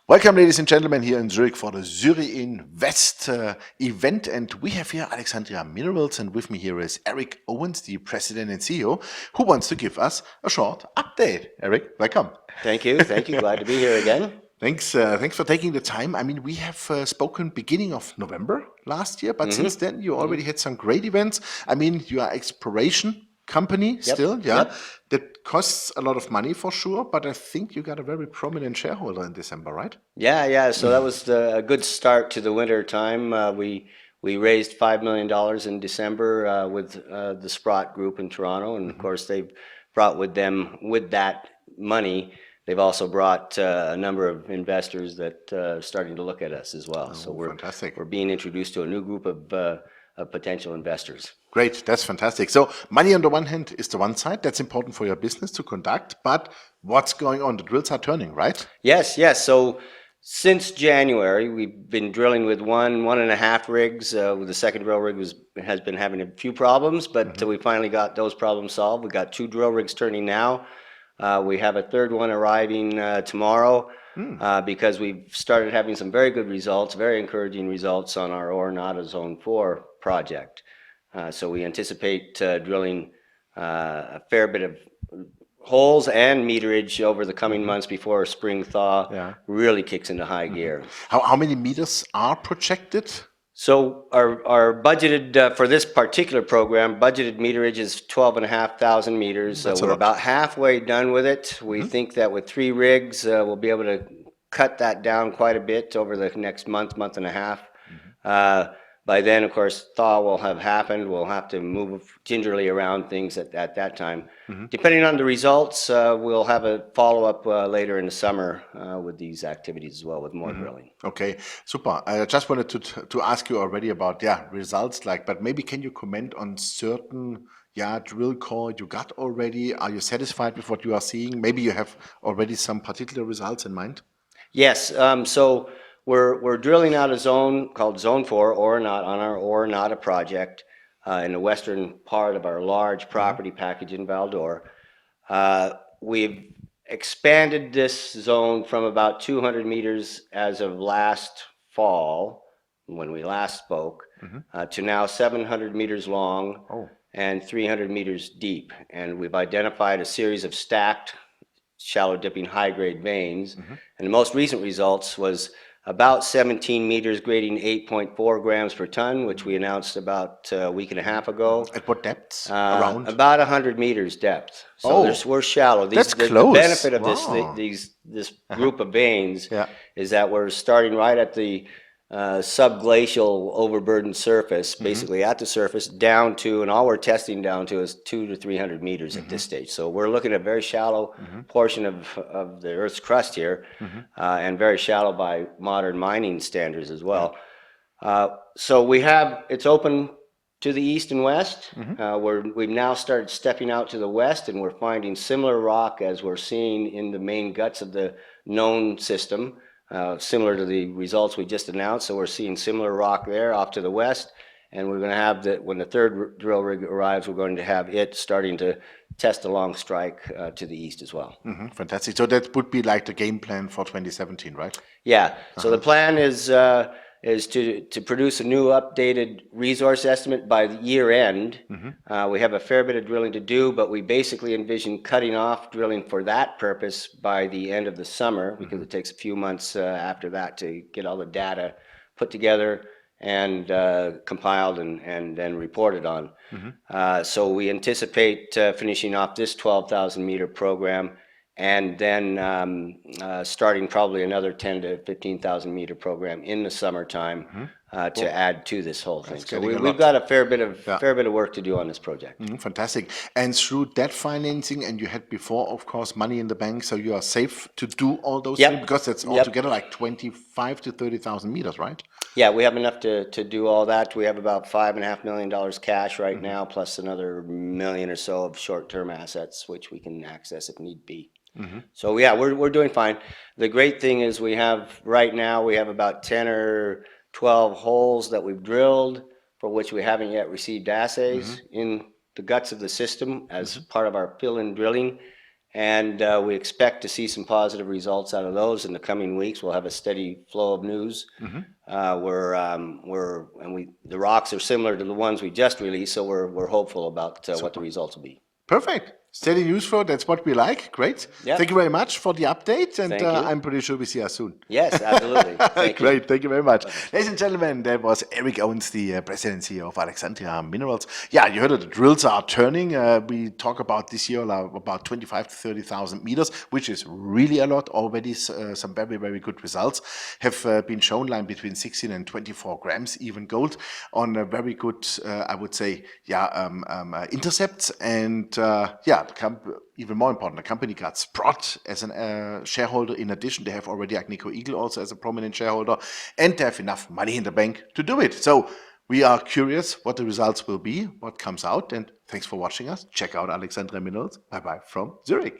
Welcome, ladies and gentlemen, here in Zurich for the Zurich Invest event. And we have here Alexandria Minerals, and with me here is Eric Owens, the President and CEO, who wants to give us a short update. Eric, welcome. Thank you. Glad to be here again. Thanks for taking the time. I mean, we have spoken beginning of November last year, but since then you already had some great events. I mean, you are exploration company still, yeah? Yep. That costs a lot of money for sure, but I think you got a very prominent shareholder in December, right? Yeah. So that was a good start to the winter time. We raised $5 million in December with the Sprott Group in Toronto, and of course they've brought with them with that money. They've also brought a number of investors that are starting to look at us as well. So Fantastic. we're being introduced to a new group of potential investors. Great, that's fantastic. So money on the one hand is the one side, that's important for your business to conduct, but what's going on? The drills are turning, right? Yes. So since January, we've been drilling with one and a half rigs. With the second drill rig has been having a few problems, but we finally got those problems solved. We got 2 drill rigs turning now. We have a third one arriving tomorrow because we've started having some very good results, very encouraging results on our Oronata Zone 4 project. So we anticipate drilling a fair bit of holes and meterage over the coming months before a spring thaw really kicks into high gear. How many meters are projected? So our budgeted for this particular program, budgeted meterage is 12,500 meters. That's We're about halfway done with it. We think that with 3 rigs, we'll be able to cut that down quite a bit over the next month and a half. By then, of course, thaw will have happened. We'll have to move gingerly around things at that time. Depending on the results, we'll have a follow-up later in the summer with these activities as well, with more drilling. Okay, super. I just wanted to ask you already about results, but maybe can you comment on certain drill core you got already? Are you satisfied with what you are seeing? Maybe you have already some particular results in mind? Yes. So we're drilling out a zone called Zone 4 Oronata on our Oronata project in the western part of our large property package in Val-d'Or. We've expanded this zone from about 200 meters as of last fall, when we last spoke, to now 700 meters long and 300 meters deep. And we've identified a series of stacked shallow dipping high grade veins. And the most recent results was about 17 meters grading 8.4 grams per ton, which we announced about a week and a half ago. At what depths? Around? About 100 meters depth. So we're shallow. That's close. The benefit of this group of veins is that we're starting right at the subglacial overburdened surface, basically at the surface, down to, and all we're testing down to is 200 to 300 meters at this stage. So we're looking at a very shallow portion of the Earth's crust here, and very shallow by modern mining standards as well. So it's open to the east and west. We've now started stepping out to the west, and we're finding similar rock as we're seeing in the main guts of the known system. Similar to the results we just announced. So we're seeing similar rock there off to the west, and we're going to have when the third drill rig arrives, we're going to have it starting to test along strike to the east as well. Fantastic. So that would be like the game plan for 2017, right? Yeah. So the plan is to produce a new updated resource estimate by the year end. We have a fair bit of drilling to do, but we basically envision cutting off drilling for that purpose by the end of the summer, because it takes a few months after that to get all the data put together and compiled and then reported on. So we anticipate finishing off this 12,000 meter program, and then starting probably another 10 to 15,000 meter program in the summertime to add to this whole thing. So we've got a fair bit of work to do on this project. Fantastic. And through debt financing, and you had before, of course, money in the bank, so you are safe to do all those things, because that's altogether like 25 to 30,000 meters, right? Yeah, we have enough to do all that. We have about $5.5 million cash right now, plus another million or so of short-term assets, which we can access if need be. So yeah, we're doing fine. The great thing is right now we have about 10 or 12 holes that we've drilled for which we haven't yet received assays in the guts of the system as part of our fill-in drilling. and we expect to see some positive results out of those in the coming weeks. We'll have a steady flow of news. The rocks are similar to the ones we just released, so we're hopeful about what the results will be. Perfect. Steady news flow, that's what we like. Great. Yep. Thank you very much for the update, and Thank you. I'm pretty sure we see you soon. Yes, absolutely. Thank you. Great, thank you very much. Ladies and gentlemen, that was Eric Owens, the president and CEO of Alexandria Minerals. Yeah, you heard it, the drills are turning. We talk about this year about 25 to 30,000 meters, which is really a lot already. Some very, very good results have been shown, lying between 16 and 24 grams, even gold, on a very good, I would say, intercepts. And even more important, the company got Sprott as a shareholder. In addition, they have already Agnico Eagle also as a prominent shareholder, and they have enough money in the bank to do it. So we are curious what the results will be, what comes out, and thanks for watching us. Check out Alexandria Minerals. Bye-bye from Zurich.